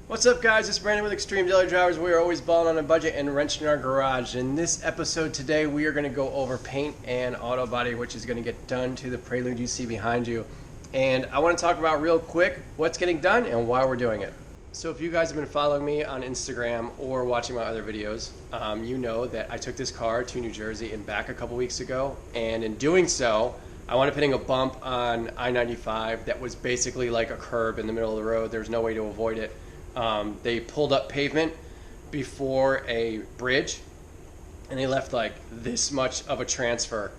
What's up, guys? It's Brandon with Extreme Daily Drivers. We are always balling on a budget and wrenching our garage. In this episode today, we are going to go over paint and auto body, which is going to get done to the Prelude you see behind you. And I want to talk about real quick what's getting done and why we're doing it. So if you guys have been following me on Instagram or watching my other videos, you know that I took this car to New Jersey and back a couple weeks ago. And in doing so, I wound up hitting a bump on I-95 that was basically like a curb in the middle of the road. There's no way to avoid it. They pulled up pavement before a bridge, and they left like this much of a transfer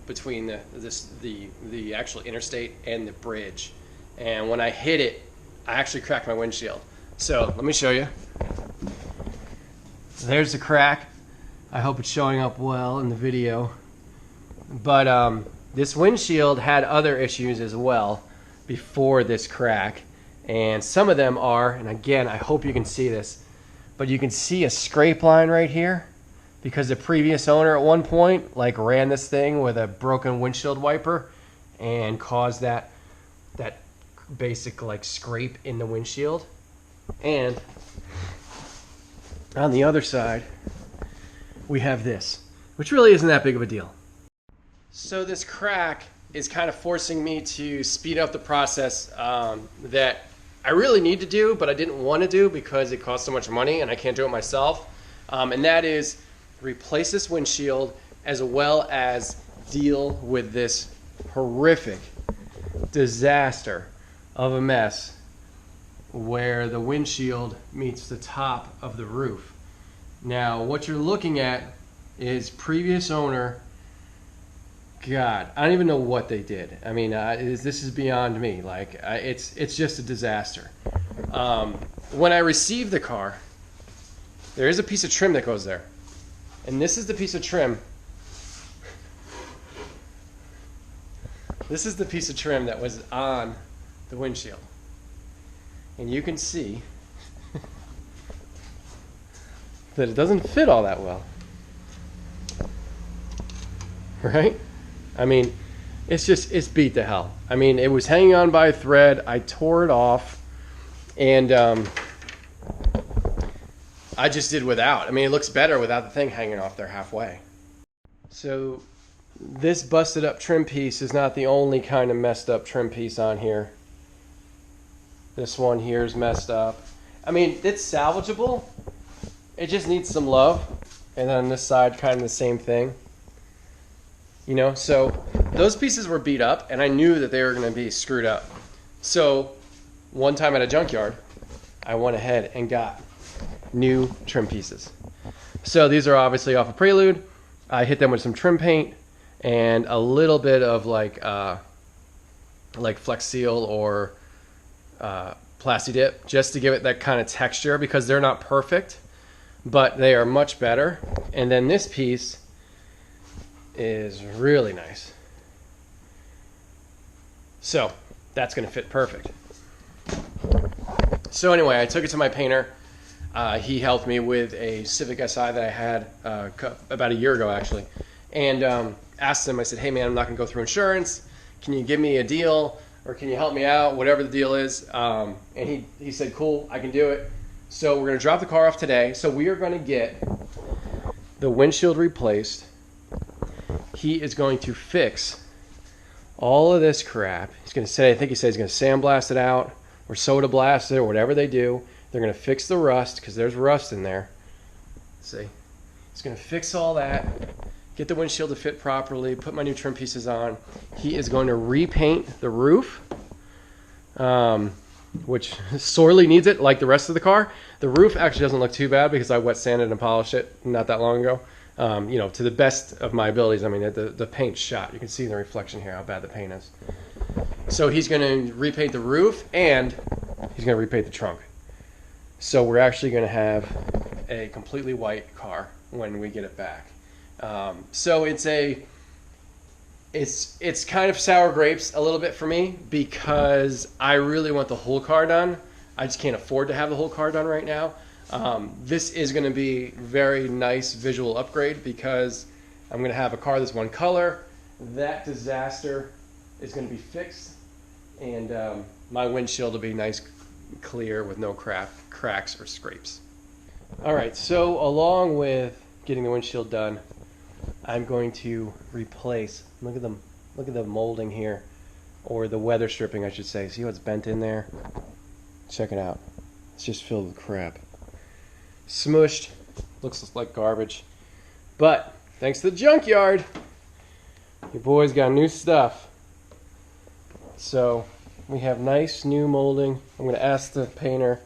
between the actual interstate and the bridge. And when I hit it, I actually cracked my windshield. So let me show you. There's the crack. I hope it's showing up well in the video. But this windshield had other issues as well before this crack. And some of them are, and again, I hope you can see this, but you can see a scrape line right here because the previous owner at one point like ran this thing with a broken windshield wiper and caused that basic like scrape in the windshield. And on the other side, we have this, which really isn't that big of a deal. So this crack is kind of forcing me to speed up the process that I really need to do, but I didn't want to do because it costs so much money and I can't do it myself. And that is replace this windshield as well as deal with this horrific disaster of a mess where the windshield meets the top of the roof. Now, what you're looking at is previous owner. God, I don't even know what they did. I mean, this is beyond me. Like, it's just a disaster. When I received the car, there is a piece of trim that goes there. And this is the piece of trim. This is the piece of trim that was on the windshield. And you can see that it doesn't fit all that well. Right? I mean, it's beat to hell. I mean, it was hanging on by a thread. I tore it off, and I just did without. I mean, it looks better without the thing hanging off there halfway. So this busted up trim piece is not the only kind of messed up trim piece on here. This one here is messed up. I mean, it's salvageable. It just needs some love. And then on this side, kind of the same thing. You know, so those pieces were beat up, and I knew that they were going to be screwed up. So one time at a junkyard, I went ahead and got new trim pieces. So these are obviously off of Prelude. I hit them with some trim paint and a little bit of like Flex Seal or Plasti Dip, just to give it that kind of texture, because they're not perfect, but they are much better. And then this piece is really nice. So that's going to fit perfect. So anyway, I took it to my painter. He helped me with a Civic Si that I had about a year ago, actually. And asked him, I said, hey man, I'm not going to go through insurance. Can you give me a deal, or can you help me out, whatever the deal is? And he said, cool, I can do it. So we're going to drop the car off today. So we are going to get the windshield replaced. He is going to fix all of this crap. He's going to say, I think he said he's going to sandblast it out or soda blast it or whatever they do. They're going to fix the rust because there's rust in there. See? He's going to fix all that, get the windshield to fit properly, put my new trim pieces on. He is going to repaint the roof, which sorely needs it like the rest of the car. The roof actually doesn't look too bad because I wet sanded and polished it not that long ago. You know, to the best of my abilities. I mean, the paint's shot. You can see the reflection here, how bad the paint is. So he's going to repaint the roof, and he's going to repaint the trunk. So we're actually going to have a completely white car when we get it back. So it's kind of sour grapes a little bit for me because I really want the whole car done. I just can't afford to have the whole car done right now. This is going to be very nice visual upgrade because I'm going to have a car that's one color. That disaster is going to be fixed, and my windshield will be nice, clear with no cracks or scrapes. Alright, so along with getting the windshield done, I'm going to replace, look at the molding here, or the weather stripping I should say. See what's bent in there? Check it out. It's just filled with crap. Smushed, looks like garbage. But, thanks to the junkyard, your boy's got new stuff. So, we have nice new molding. I'm going to ask the painter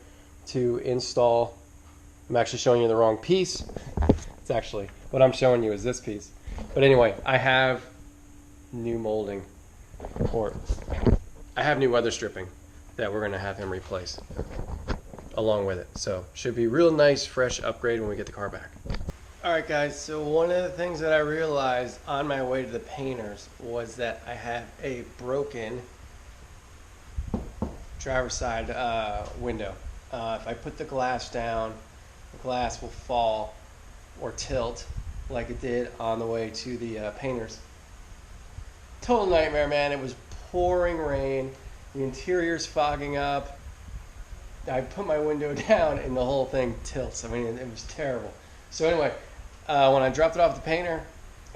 to install. I'm actually showing you the wrong piece. It's actually, what I'm showing you is this piece. But anyway, I have new molding, or I have new weather stripping that we're going to have him replace along with it. So, should be real nice, fresh upgrade when we get the car back. Alright guys, so one of the things that I realized on my way to the painter's was that I have a broken driver's side window. If I put the glass down, the glass will fall or tilt like it did on the way to the painter's. Total nightmare, man. It was pouring rain, the interior's fogging up. I put my window down and the whole thing tilts. I mean, it was terrible. So anyway, when I dropped it off at the painter,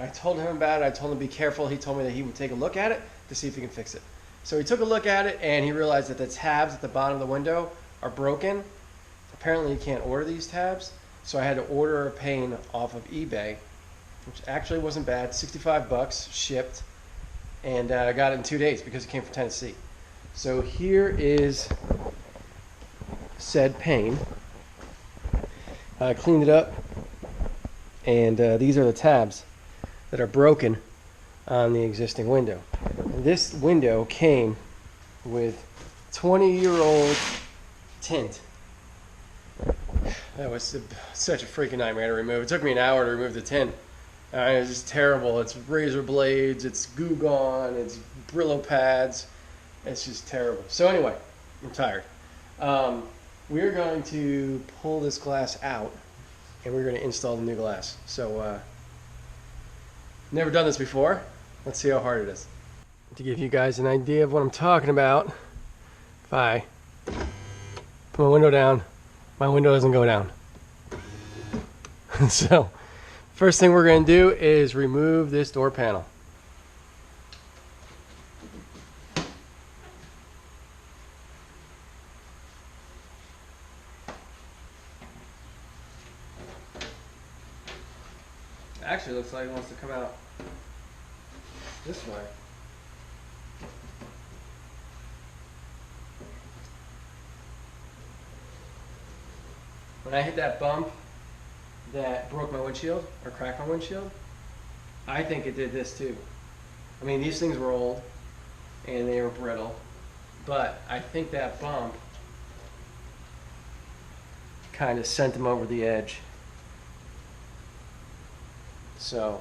I told him about it. I told him to be careful. He told me that he would take a look at it to see if he can fix it. So he took a look at it and he realized that the tabs at the bottom of the window are broken. Apparently you can't order these tabs. So I had to order a pane off of eBay, which actually wasn't bad. 65 bucks shipped. And I got it in 2 days because it came from Tennessee. So here is said pane. I cleaned it up. And these are the tabs that are broken on the existing window. And this window came with 20-year-old tint. That was such a freaking nightmare to remove. It took me an hour to remove the tint. It was just terrible. It's razor blades, it's Goo Gone, it's Brillo pads. It's just terrible. So anyway, I'm tired. We're going to pull this glass out and we're going to install the new glass. So, never done this before. Let's see how hard it is. To give you guys an idea of what I'm talking about, if I put my window down, my window doesn't go down. So, first thing we're going to do is remove this door panel. Actually, looks like it wants to come out this way. When I hit that bump that broke my windshield, or cracked my windshield, I think it did this too. I mean, these things were old, and they were brittle, but I think that bump kind of sent them over the edge. So,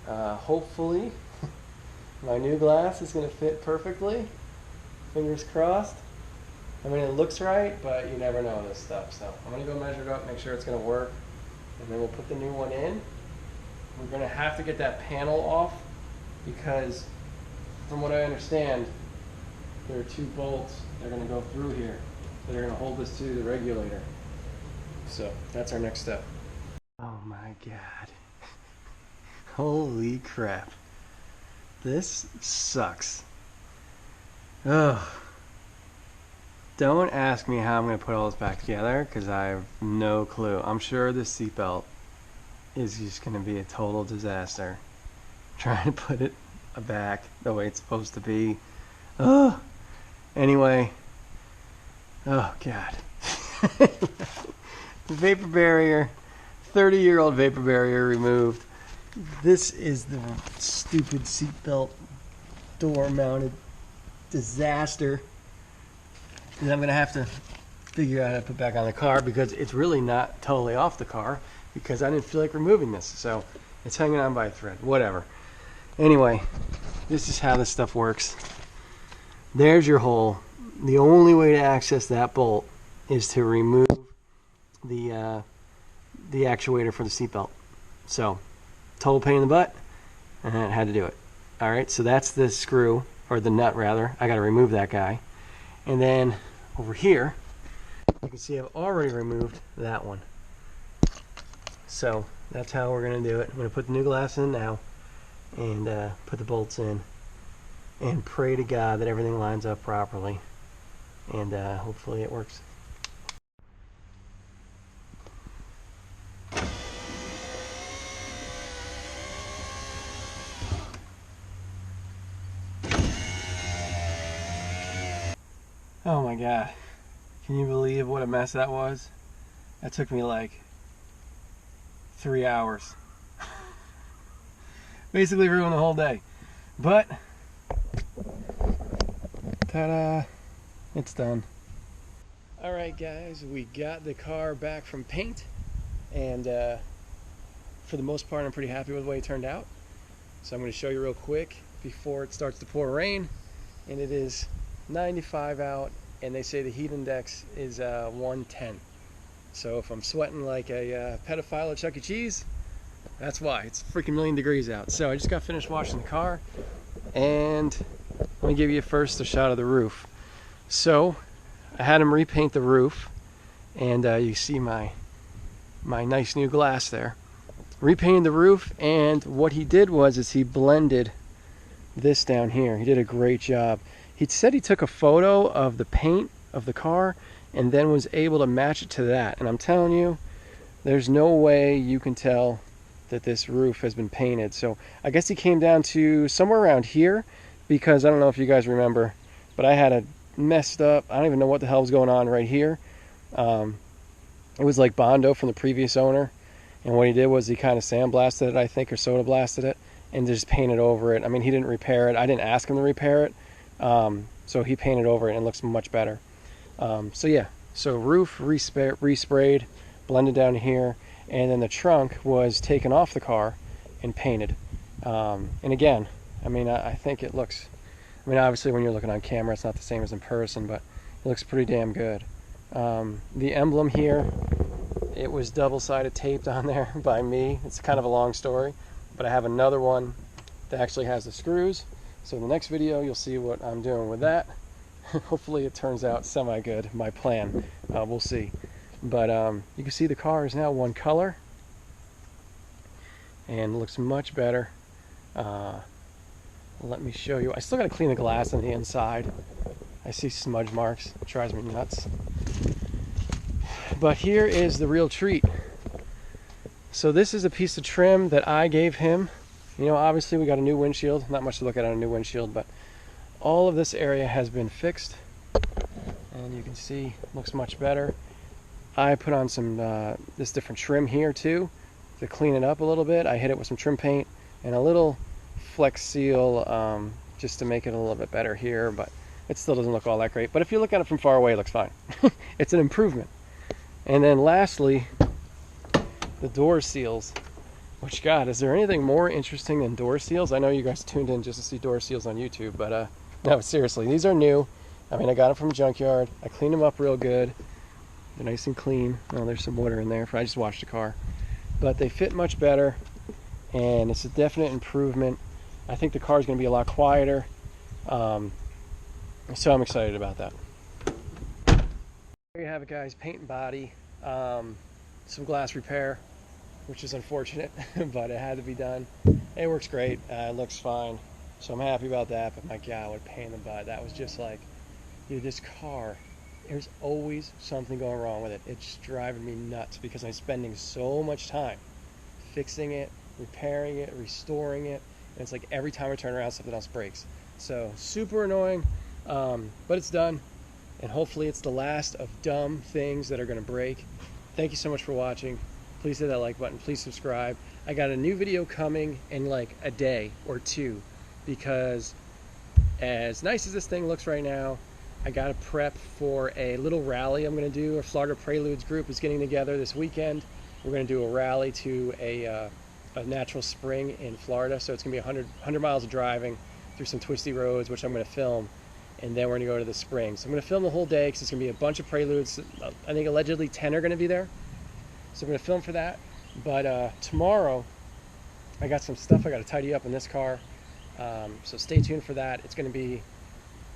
hopefully, my new glass is going to fit perfectly. Fingers crossed. I mean, it looks right, but you never know this stuff. So, I'm going to go measure it up, make sure it's going to work, and then we'll put the new one in. We're going to have to get that panel off because, from what I understand, there are 2 bolts that are going to go through here that are going to hold this to the regulator. So, that's our next step. Oh my God. Holy crap. This sucks. Ugh. Don't ask me how I'm going to put all this back together because I have no clue. I'm sure this seatbelt is just going to be a total disaster. Trying to put it back the way it's supposed to be. Oh. Anyway. Oh God. The vapor barrier. 30-year-old vapor barrier removed. This is the stupid seatbelt door mounted disaster. And I'm going to have to figure out how to put back on the car because it's really not totally off the car because I didn't feel like removing this. So it's hanging on by a thread. Whatever. Anyway, this is how this stuff works. There's your hole. The only way to access that bolt is to remove the actuator for the seatbelt. So, total pain in the butt, and I had to do it. Alright, so that's the screw, or the nut rather. I got to remove that guy. And then over here, You can see I've already removed that one. So that's how we're going to do it. I'm going to put the new glass in now and put the bolts in and pray to God that everything lines up properly, and hopefully it works. Oh my God, can you believe what a mess that was? That took me like 3 hours. Basically ruined the whole day. But, ta-da, it's done. Alright guys, we got the car back from paint, and for the most part I'm pretty happy with the way it turned out. So I'm going to show you real quick before it starts to pour rain, and it is 95 out, and they say the heat index is 110. So if I'm sweating like a pedophile at Chuck E. Cheese, that's why. It's freaking million degrees out. So I just got finished washing the car, and let me give you first a shot of the roof. So I had him repaint the roof, and you see my nice new glass there. Repainted the roof, and what he did was he blended this down here. He did a great job. He said he took a photo of the paint of the car and then was able to match it to that. And I'm telling you, there's no way you can tell that this roof has been painted. So I guess he came down to somewhere around here, because I don't know if you guys remember, but I had a messed up, I don't even know what the hell was going on right here. It was like Bondo from the previous owner, and what he did was he kind of sandblasted it, I think, or soda blasted it, and just painted over it. I mean, he didn't repair it. I didn't ask him to repair it. So he painted over it and it looks much better. So yeah, so roof resprayed, blended down here, and then the trunk was taken off the car and painted. And again, I mean, I think it looks, I mean, obviously when you're looking on camera it's not the same as in person, but it looks pretty damn good. The emblem here, it was double-sided taped on there by me. It's kind of a long story, but I have another one that actually has the screws. So in the next video, you'll see what I'm doing with that. Hopefully it turns out semi-good, my plan. We'll see. But you can see the car is now one color and looks much better. Let me show you. I still got to clean the glass on the inside. I see smudge marks. It drives me nuts. But here is the real treat. So this is a piece of trim that I gave him. You know, obviously we got a new windshield. Not much to look at on a new windshield, but all of this area has been fixed. And you can see it looks much better. I put on some this different trim here too to clean it up a little bit. I hit it with some trim paint and a little Flex Seal just to make it a little bit better here, but it still doesn't look all that great. But if you look at it from far away, it looks fine. It's an improvement. And then lastly, the door seals. Which, God, is there anything more interesting than door seals? I know you guys tuned in just to see door seals on YouTube, but no, seriously, these are new. I mean, I got them from a junkyard. I cleaned them up real good. They're nice and clean. Oh, there's some water in there. I just washed the car. But they fit much better, and it's a definite improvement. I think the car is going to be a lot quieter, so I'm excited about that. There you have it, guys. Paint and body. Some glass repair, which is unfortunate, but it had to be done. It works great. It looks fine, so I'm happy about that. But my God, what a pain in the butt. That was just like, dude, this car, there's always something going wrong with it. It's driving me nuts because I'm spending so much time fixing it, repairing it, restoring it, and it's like every time I turn around something else breaks. So super annoying, but it's done, and hopefully it's the last of dumb things that are going to break. Thank you so much for watching. Please hit that like button, please subscribe. I got a new video coming in like a day or two, because as nice as this thing looks right now, I got to prep for a little rally I'm going to do. A Florida Preludes group is getting together this weekend. We're going to do a rally to a natural spring in Florida. So it's going to be 100 miles of driving through some twisty roads, which I'm going to film. And then we're going to go to the spring. So I'm going to film the whole day because it's going to be a bunch of Preludes. I think allegedly 10 are going to be there. So I'm going to film for that. But tomorrow, I got some stuff I got to tidy up in this car. So stay tuned for that. It's going to be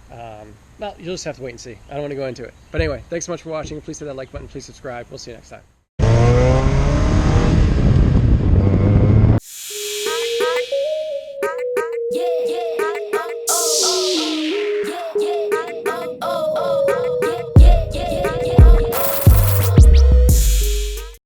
Well, you'll just have to wait and see. I don't want to go into it. But anyway, thanks so much for watching. Please hit that like button. Please subscribe. We'll see you next time.